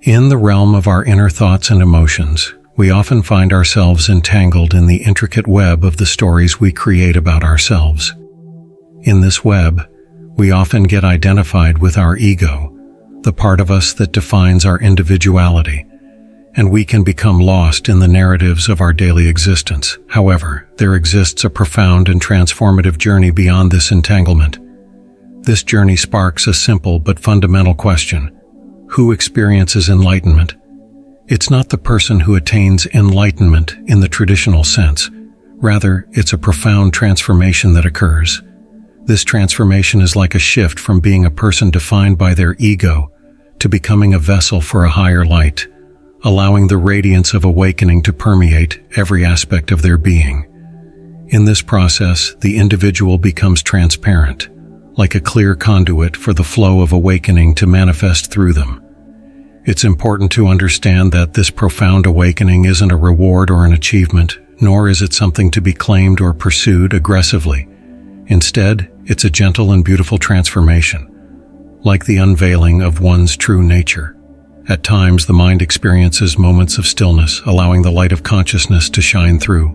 In the realm of our inner thoughts and emotions, we often find ourselves entangled in the intricate web of the stories we create about ourselves. In this web, we often get identified with our ego, the part of us that defines our individuality, and we can become lost in the narratives of our daily existence. However, there exists a profound and transformative journey beyond this entanglement. This journey sparks a simple but fundamental question: who experiences enlightenment? It's not the person who attains enlightenment in the traditional sense. Rather, it's a profound transformation that occurs. This transformation is like a shift from being a person defined by their ego to becoming a vessel for a higher light, allowing the radiance of awakening to permeate every aspect of their being. In this process, the individual becomes transparent, like a clear conduit for the flow of awakening to manifest through them. It's important to understand that this profound awakening isn't a reward or an achievement, nor is it something to be claimed or pursued aggressively. Instead, it's a gentle and beautiful transformation, like the unveiling of one's true nature. At times, the mind experiences moments of stillness, allowing the light of consciousness to shine through.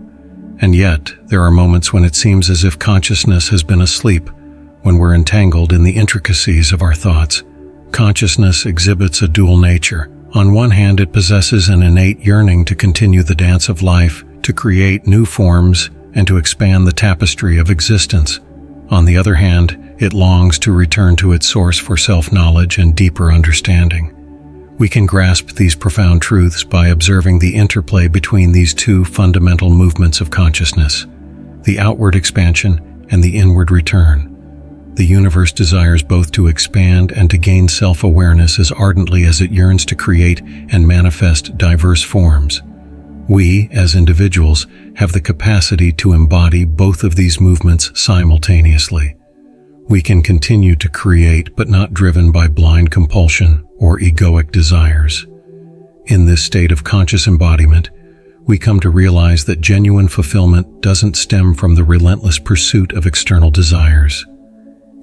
And yet, there are moments when it seems as if consciousness has been asleep, when we're entangled in the intricacies of our thoughts. Consciousness exhibits a dual nature. On one hand, it possesses an innate yearning to continue the dance of life, to create new forms, and to expand the tapestry of existence. On the other hand, it longs to return to its source for self-knowledge and deeper understanding. We can grasp these profound truths by observing the interplay between these two fundamental movements of consciousness, the outward expansion and the inward return. The universe desires both to expand and to gain self-awareness as ardently as it yearns to create and manifest diverse forms. We, as individuals, have the capacity to embody both of these movements simultaneously. We can continue to create, but not driven by blind compulsion or egoic desires. In this state of conscious embodiment, we come to realize that genuine fulfillment doesn't stem from the relentless pursuit of external desires.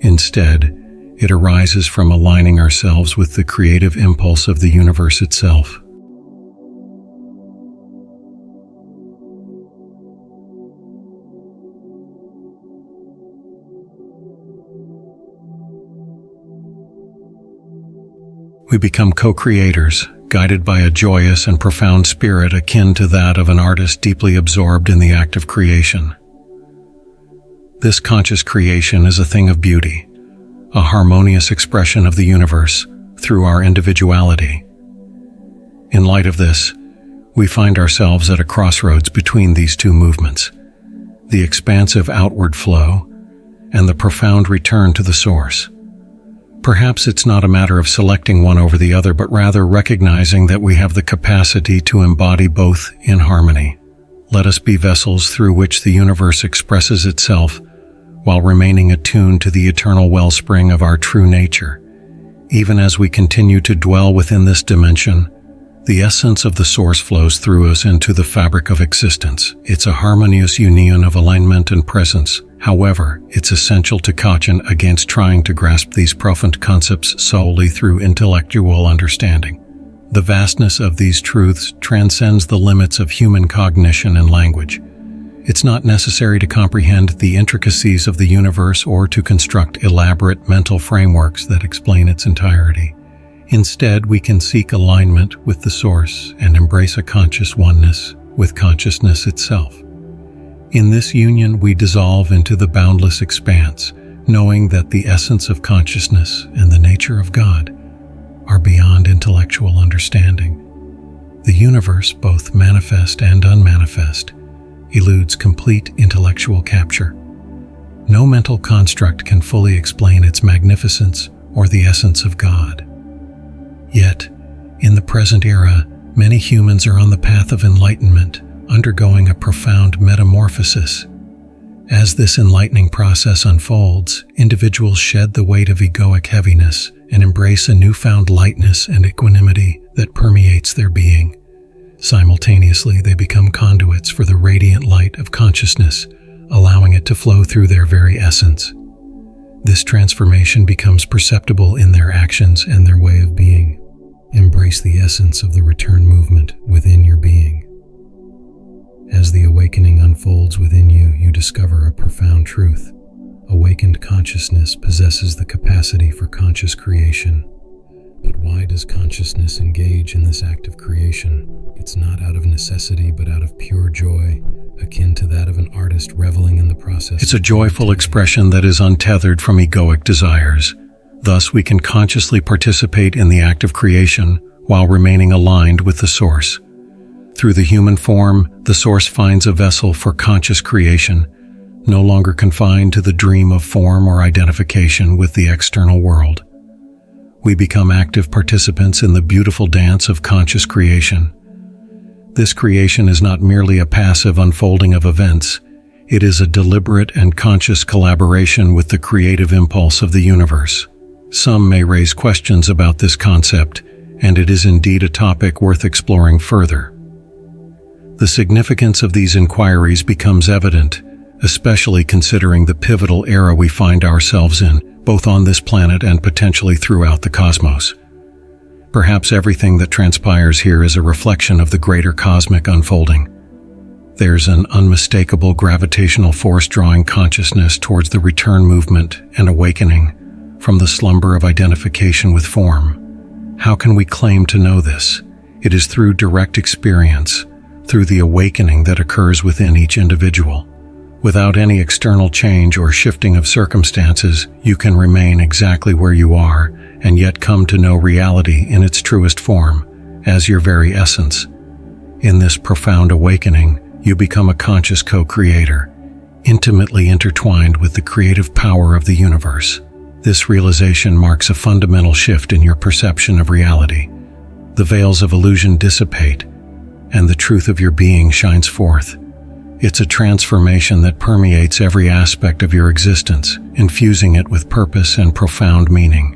Instead, it arises from aligning ourselves with the creative impulse of the universe itself. We become co-creators, guided by a joyous and profound spirit akin to that of an artist deeply absorbed in the act of creation. This conscious creation is a thing of beauty, a harmonious expression of the universe through our individuality. In light of this, we find ourselves at a crossroads between these two movements, the expansive outward flow and the profound return to the source. Perhaps it's not a matter of selecting one over the other, but rather recognizing that we have the capacity to embody both in harmony. Let us be vessels through which the universe expresses itself while remaining attuned to the eternal wellspring of our true nature. Even as we continue to dwell within this dimension, the essence of the source flows through us into the fabric of existence. It's a harmonious union of alignment and presence. However, it's essential to caution against trying to grasp these profound concepts solely through intellectual understanding. The vastness of these truths transcends the limits of human cognition and language. It's not necessary to comprehend the intricacies of the universe or to construct elaborate mental frameworks that explain its entirety. Instead, we can seek alignment with the source and embrace a conscious oneness with consciousness itself. In this union, we dissolve into the boundless expanse, knowing that the essence of consciousness and the nature of God are beyond intellectual understanding. The universe, both manifest and unmanifest, eludes complete intellectual capture. No mental construct can fully explain its magnificence or the essence of God. Yet, in the present era, many humans are on the path of enlightenment, undergoing a profound metamorphosis. As this enlightening process unfolds, individuals shed the weight of egoic heaviness and embrace a newfound lightness and equanimity that permeates their being. Simultaneously, they become conduits for the radiant light of consciousness, allowing it to flow through their very essence. This transformation becomes perceptible in their actions and their way of being. Embrace embrace the essence of the return movement within your being. As the awakening unfolds within you, you discover a profound truth. Awakened consciousness possesses the capacity for conscious creation. But why does consciousness engage in this act of creation? It's not out of necessity, but out of pure joy, akin to that of an artist reveling in the process. It's a joyful expression that is untethered from egoic desires. Thus, we can consciously participate in the act of creation while remaining aligned with the Source. Through the human form, the Source finds a vessel for conscious creation, no longer confined to the dream of form or identification with the external world. We become active participants in the beautiful dance of conscious creation. This creation is not merely a passive unfolding of events. It is a deliberate and conscious collaboration with the creative impulse of the universe. Some may raise questions about this concept, and it is indeed a topic worth exploring further. The significance of these inquiries becomes evident, especially considering the pivotal era we find ourselves in, both on this planet and potentially throughout the cosmos. Perhaps everything that transpires here is a reflection of the greater cosmic unfolding. There's an unmistakable gravitational force drawing consciousness towards the return movement and awakening from the slumber of identification with form. How can we claim to know this? It is through direct experience, through the awakening that occurs within each individual. Without any external change or shifting of circumstances, you can remain exactly where you are and yet come to know reality in its truest form, as your very essence. In this profound awakening, you become a conscious co-creator, intimately intertwined with the creative power of the universe. This realization marks a fundamental shift in your perception of reality. The veils of illusion dissipate, and the truth of your being shines forth. It's a transformation that permeates every aspect of your existence, infusing it with purpose and profound meaning.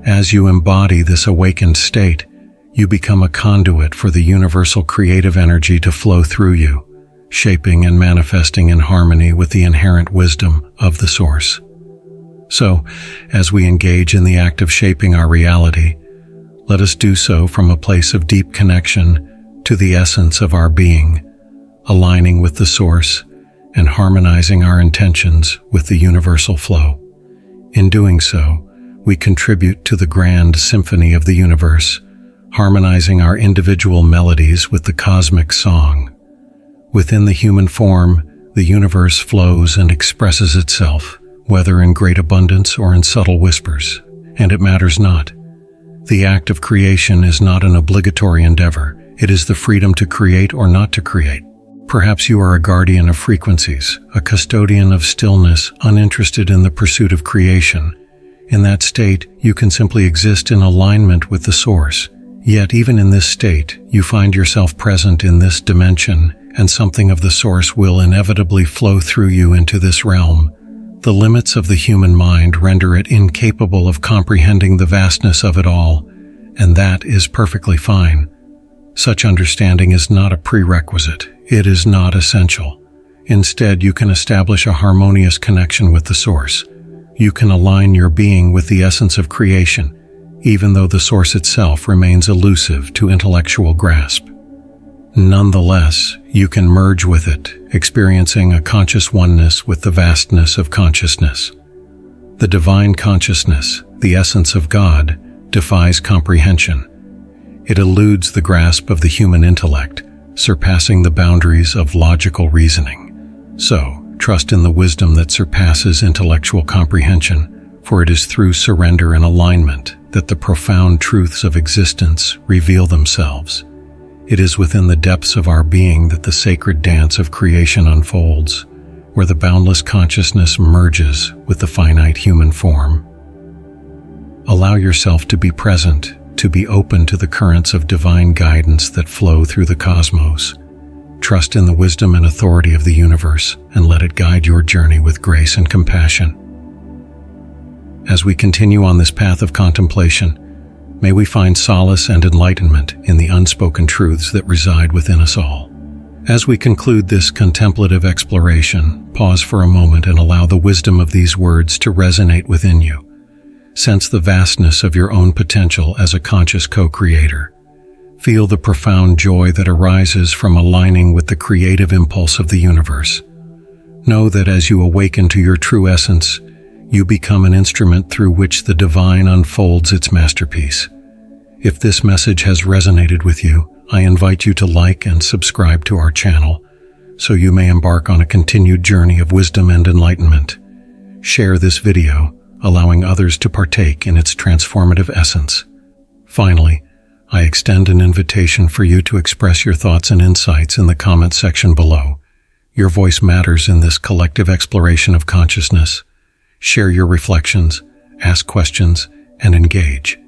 As you embody this awakened state, you become a conduit for the universal creative energy to flow through you, shaping and manifesting in harmony with the inherent wisdom of the Source. So, as we engage in the act of shaping our reality, let us do so from a place of deep connection to the essence of our being, aligning with the Source and harmonizing our intentions with the universal flow. In doing so, we contribute to the grand symphony of the universe, harmonizing our individual melodies with the cosmic song. Within the human form, the universe flows and expresses itself, whether in great abundance or in subtle whispers, and it matters not. The act of creation is not an obligatory endeavor. It is the freedom to create or not to create. Perhaps you are a guardian of frequencies, a custodian of stillness, uninterested in the pursuit of creation. In that state, you can simply exist in alignment with the Source. Yet even in this state, you find yourself present in this dimension, and something of the Source will inevitably flow through you into this realm. The limits of the human mind render it incapable of comprehending the vastness of it all, and that is perfectly fine. Such understanding is not a prerequisite. It is not essential. Instead, you can establish a harmonious connection with the Source. You can align your being with the essence of creation, even though the Source itself remains elusive to intellectual grasp. Nonetheless, you can merge with it, experiencing a conscious oneness with the vastness of consciousness. The divine consciousness, the essence of God, defies comprehension. It eludes the grasp of the human intellect, surpassing the boundaries of logical reasoning. So, trust in the wisdom that surpasses intellectual comprehension, for it is through surrender and alignment that the profound truths of existence reveal themselves. It is within the depths of our being that the sacred dance of creation unfolds, where the boundless consciousness merges with the finite human form. Allow yourself to be present, to be open to the currents of divine guidance that flow through the cosmos. Trust in the wisdom and authority of the universe, and let it guide your journey with grace and compassion. As we continue on this path of contemplation, may we find solace and enlightenment in the unspoken truths that reside within us all. As we conclude this contemplative exploration, pause for a moment and allow the wisdom of these words to resonate within you. Sense the vastness of your own potential as a conscious co-creator. Feel the profound joy that arises from aligning with the creative impulse of the universe. Know that as you awaken to your true essence, you become an instrument through which the divine unfolds its masterpiece. If this message has resonated with you, I invite you to like and subscribe to our channel so you may embark on a continued journey of wisdom and enlightenment. Share this video, allowing others to partake in its transformative essence. Finally, I extend an invitation for you to express your thoughts and insights in the comment section below. Your voice matters in this collective exploration of consciousness. Share your reflections, ask questions, and engage.